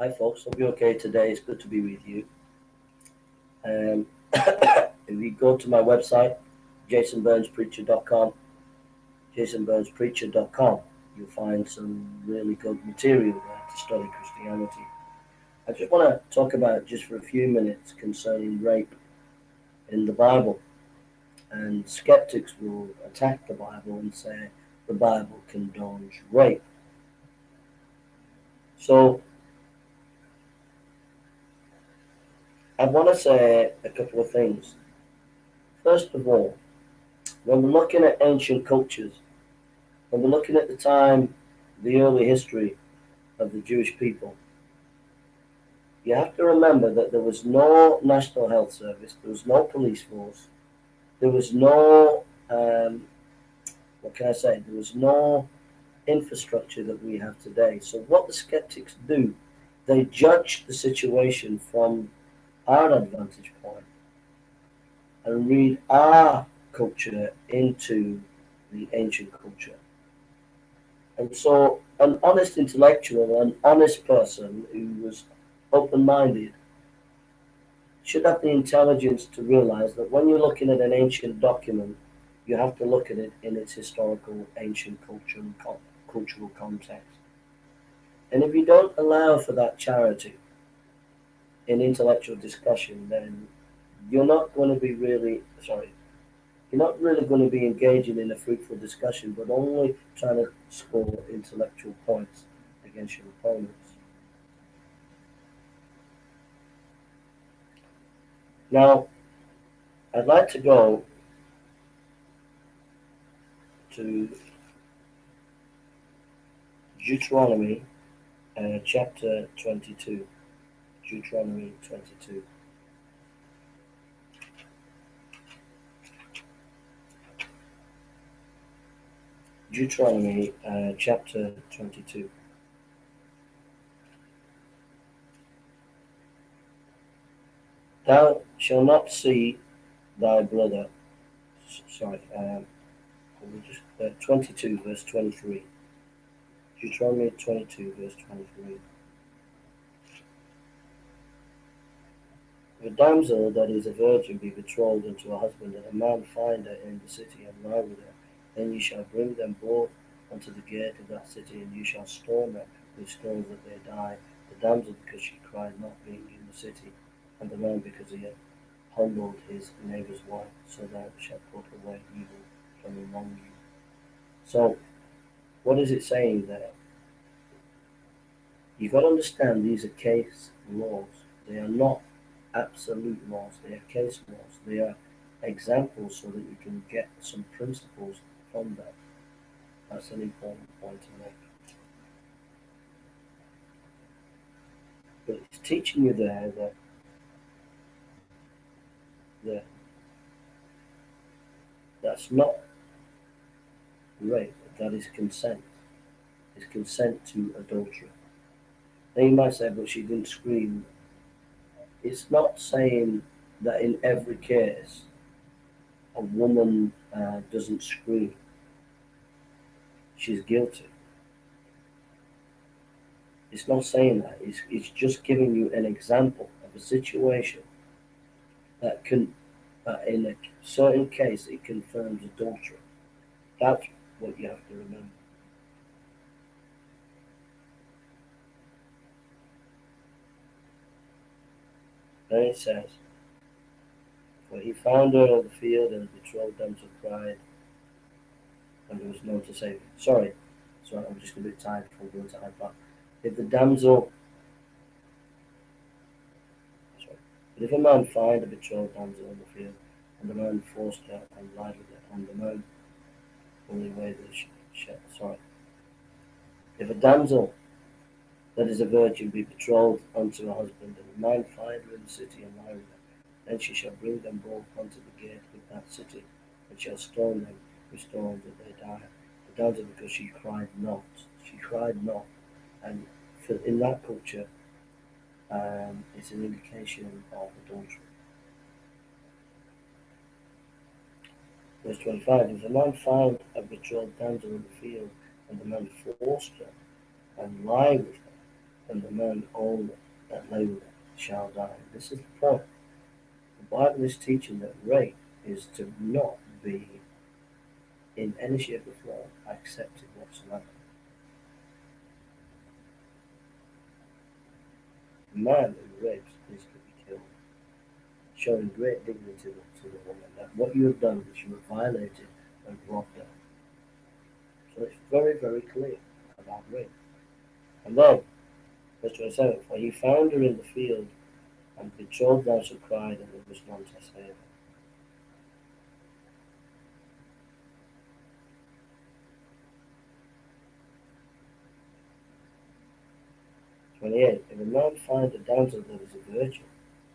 Hi, folks. Hope you're okay today. It's good to be with you. If you go to my website, jasonburnspreacher.com, jasonburnspreacher.com, you'll find some really good material there to study Christianity. I just want to talk about just for a few minutes concerning rape in the Bible. And skeptics will attack the Bible and say the Bible condones rape. So I want to say a couple of things. First of all, when we're looking at ancient cultures, when we're looking at the time, the early history of the Jewish people, you have to remember that there was no national health service, there was no police force, there was no, what can I say, there was no infrastructure that we have today. So what the skeptics do, they judge the situation from our advantage point and read our culture into the ancient culture. And so, an honest intellectual, an honest person who was open minded, should have the intelligence to realize that when you're looking at an ancient document, you have to look at it in its historical, ancient culture and cultural context. And if you don't allow for that charity in intellectual discussion, then you're not going to be really, sorry, you're not really going to be engaging in a fruitful discussion, but only trying to score intellectual points against your opponents. Now, I'd like to go to Deuteronomy chapter 22. Deuteronomy 22. Deuteronomy chapter 22. Thou shalt not see thy brother. Sorry, 22 verse 23. Deuteronomy 22 verse 23. If a damsel that is a virgin be betrothed unto a husband, and a man find her in the city and lie with her, then you shall bring them both unto the gate of that city, and you shall stone them with stones that they die. The damsel because she cried not, being in the city, and the man because he had humbled his neighbour's wife. So thou shalt put away evil from among you. So, what is it saying there? You've got to understand these are case laws. They are not absolute laws. They are case laws. They are examples so that you can get some principles from them. That's an important point to make. But it's teaching you there that that's not rape. That is consent. It's consent to adultery. Now you might say, but she didn't scream. It's not saying that in every case a woman doesn't scream. She's guilty. It's not saying that. It's just giving you an example of a situation that can, in a certain case, it confirms adultery. That's what you have to remember. Then it says, for he found her of the field and betrothed them to pride, and there was no to save. Sorry, I'm just a bit tired from going to iPad. If the damsel, sorry, but if a man find a betrothed damsel in the field, and the man forced her and lied with her, and the man only way that sorry, if a damsel that is a virgin be betrothed unto a husband, and a man find her in the city and lie with her, then she shall bring them both unto the gate of that city, and shall stone them with stones that they die. The damsel because she cried not. She cried not. And in that culture, it's an indication of adultery. Verse 25, if a man find a betrothed damsel in the field, and the man forced her, and lie with her, and the man all that lay with it shall die. This is the point. The Bible is teaching that rape is to not be in any shape or form accepted whatsoever. The man who rapes is to be killed, showing great dignity to the woman that what you have done is you have violated and robbed her. So it's very, very clear about rape. And then, verse 27, for he found her in the field, and betrothed those who cried, and there was none to save her. 28, if a man find a damsel that is a virgin,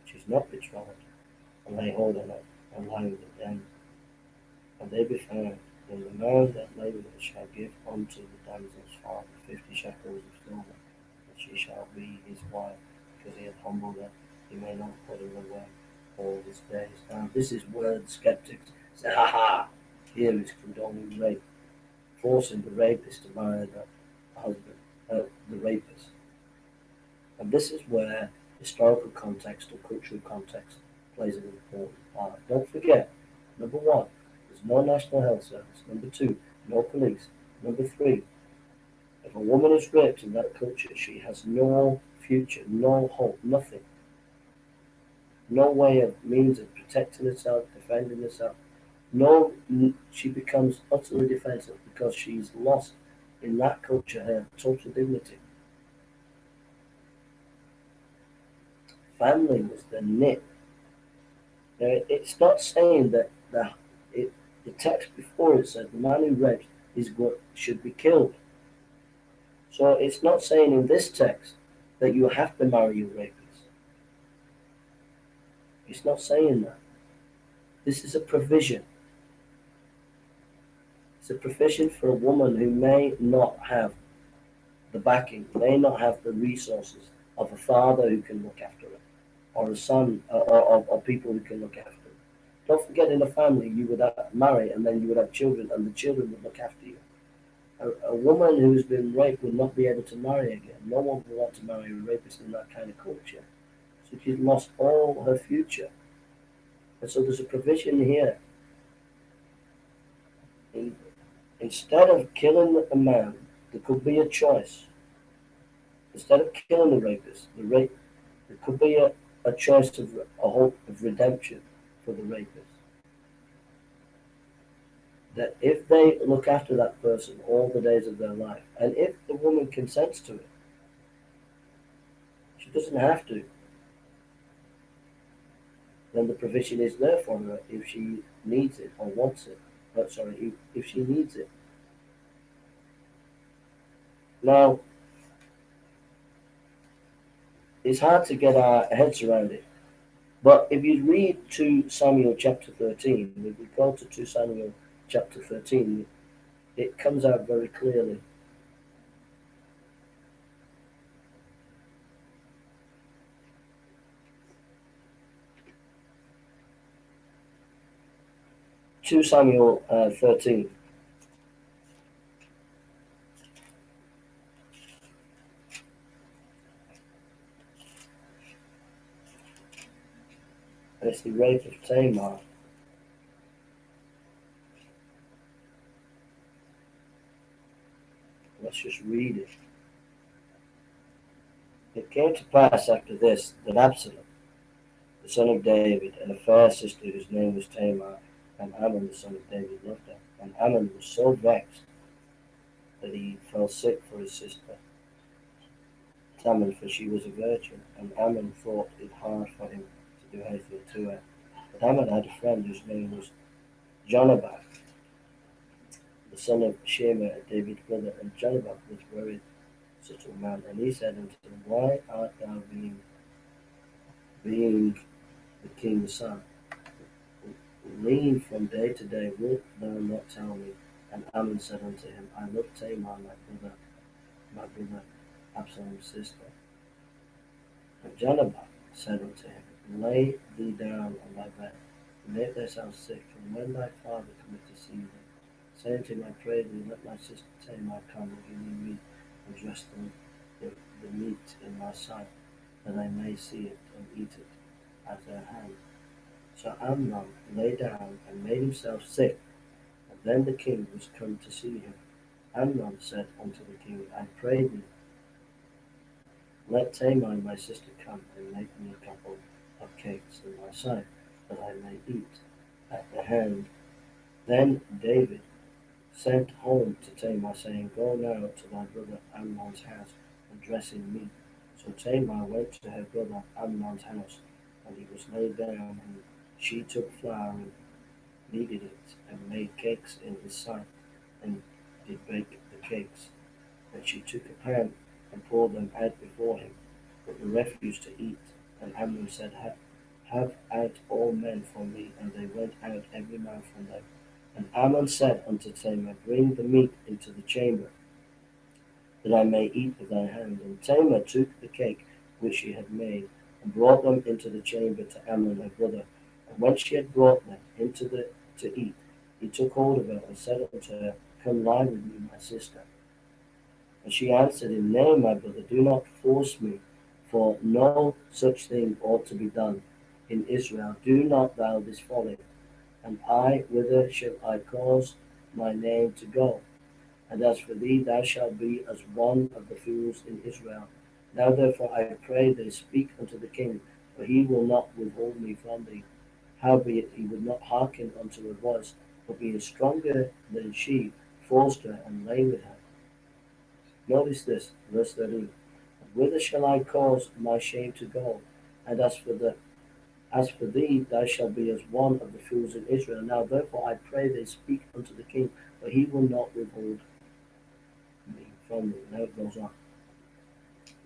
which is not betrothed, and lay hold on her, and lie with her, then, and they be found, then the man that lay with her shall give unto the damsel's father 50 shekels of silver, and she shall be his wife, because he hath humbled her, he may not put her away all his days. Now, this is where the skeptics say, ha ha, here is condoning rape, forcing the rapist to marry the husband, the rapist. And this is where historical context or cultural context plays an important part. Don't forget, number one, there's no National Health Service. Number two, no police. Number three, if a woman is raped in that culture, she has no future, no hope, nothing. No way of means of protecting herself, defending herself. No, she becomes utterly defensive because she's lost in that culture her total dignity. Family was the knit. Now, it's not saying that the text before it said the man who rapes should be killed. So it's not saying in this text that you have to marry your rapist. It's not saying that. This is a provision. It's a provision for a woman who may not have the backing, may not have the resources of a father who can look after her, or a son, or people who can look after her. Don't forget, in a family, you would marry and then you would have children, and the children would look after you. A woman who's been raped would not be able to marry again. No one would want to marry a rapist in that kind of culture. So she's lost all her future. And so there's a provision here. Instead of killing a man, there could be a choice. Instead of killing the rapist, there could be a choice of a hope of redemption for the rapist. That if they look after that person all the days of their life, and if the woman consents to it, she doesn't have to, then the provision is there for her if she needs it or wants it. If she needs it. Now, it's hard to get our heads around it, but if you read 2 Samuel chapter 13, if we go to 2 Samuel chapter 13, it comes out very clearly. Two Samuel 13. And it's the rape of Tamar. Let's just read it. It came to pass after this that Absalom, the son of David, and a fair sister whose name was Tamar, and Amnon the son of David loved her. And Amnon was so vexed that he fell sick for his sister Tamar, for she was a virgin, and Amnon thought it hard for him to do anything to her. But Amnon had a friend whose name was Jonadab, the son of Shema, David's brother, and Jonadab was very subtle man. And he said unto him, why art thou being the king's son? Lean from day to day, wilt thou not tell me? And Amnon said unto him, I love Tamar, my brother Absalom's sister. And Jonadab said unto him, lay thee down on thy bed, and make thyself sick, and when thy father cometh to see thee, say unto him, I pray thee, let my sister Tamar come and give me meat and dress the meat in my sight, that I may see it and eat it at their hand. So Amnon lay down and made himself sick, and then the king was come to see him. Amnon said unto the king, I pray thee, let Tamar my sister come and make me a couple of cakes in my sight, that I may eat at the hand. Then David sent home to Tamar, saying, Go now to thy brother Amnon's house, and dress in meat. So Tamar went to her brother Amnon's house, and he was laid down, and she took flour and kneaded it, and made cakes in his sight, and did bake the cakes. And she took a pan, and poured them out before him, but the refused to eat. And Amnon said, Have out all men from me. And they went out every man from them. And Ammon said unto Tamar, Bring the meat into the chamber, that I may eat of thy hand. And Tamar took the cake which she had made, and brought them into the chamber to Ammon her brother. And when she had brought them into to eat, he took hold of her, and said unto her, Come lie with me, my sister. And she answered him, Nay, my brother, do not force me, for no such thing ought to be done in Israel. Do not thou this folly. And I, whither shall I cause my name to go? And as for thee, thou shalt be as one of the fools in Israel. Now therefore I pray thee, speak unto the king, for he will not withhold me from thee. Howbeit he would not hearken unto her voice, but being stronger than she, forced her and lay with her. Notice this, verse 13. Whither shall I cause my shame to go? And as for thee, thou shalt be as one of the fools in Israel. Now therefore I pray thee, speak unto the king, for he will not withhold me from thee. Now it goes on.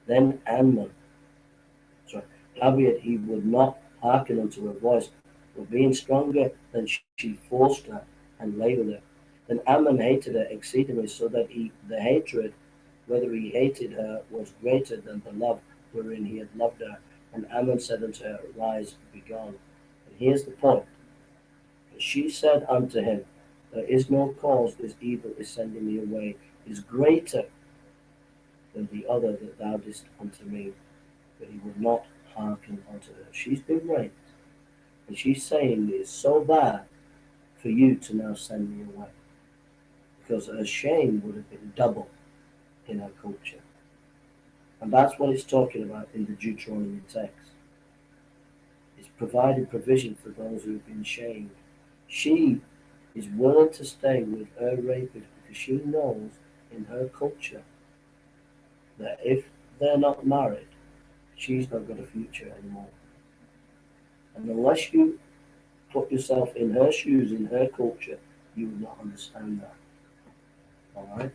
Then howbeit he would not hearken unto her voice, but being stronger than she forced her and lay with her. Then Ammon hated her exceedingly, so that the hatred, whether he hated her, was greater than the love wherein he had loved her. And Ammon said unto her, Arise, be gone. And here's the point. And she said unto him, There is no cause this evil is sending me away, is greater than the other that thou didst unto me. But he would not hearken unto her. She's been raped. And she's saying it is so bad for you to now send me away. Because her shame would have been double in her culture. And that's what it's talking about in the Deuteronomy text. It's provided provision for those who have been shamed. She is willing to stay with her rapist because she knows in her culture that if they're not married, she's not got a future anymore. And unless you put yourself in her shoes, in her culture, you will not understand that. Alright?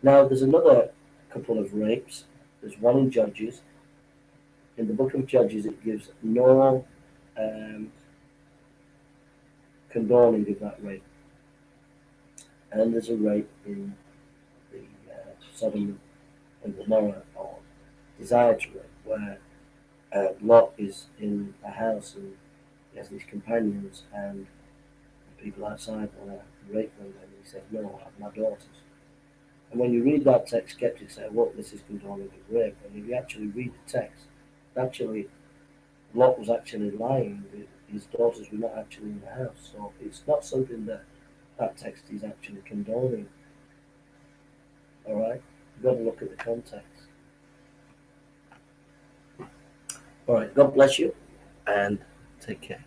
Now, there's another couple of rapes. There's one in Judges. In the book of Judges, it gives no condoning of that rape. And there's a rape in the Sodom and Gomorrah, or desire to rape, where Lot is in a house and he has these companions, and the people outside want to rape them, and he says, No, I have my daughters. And when you read that text, skeptics say, well, this is condoning of rape. And if you actually read the text, actually, Lot was actually lying. His daughters were not actually in the house. So it's not something that text is actually condoning. All right? You've got to look at the context. All right. God bless you, and take care.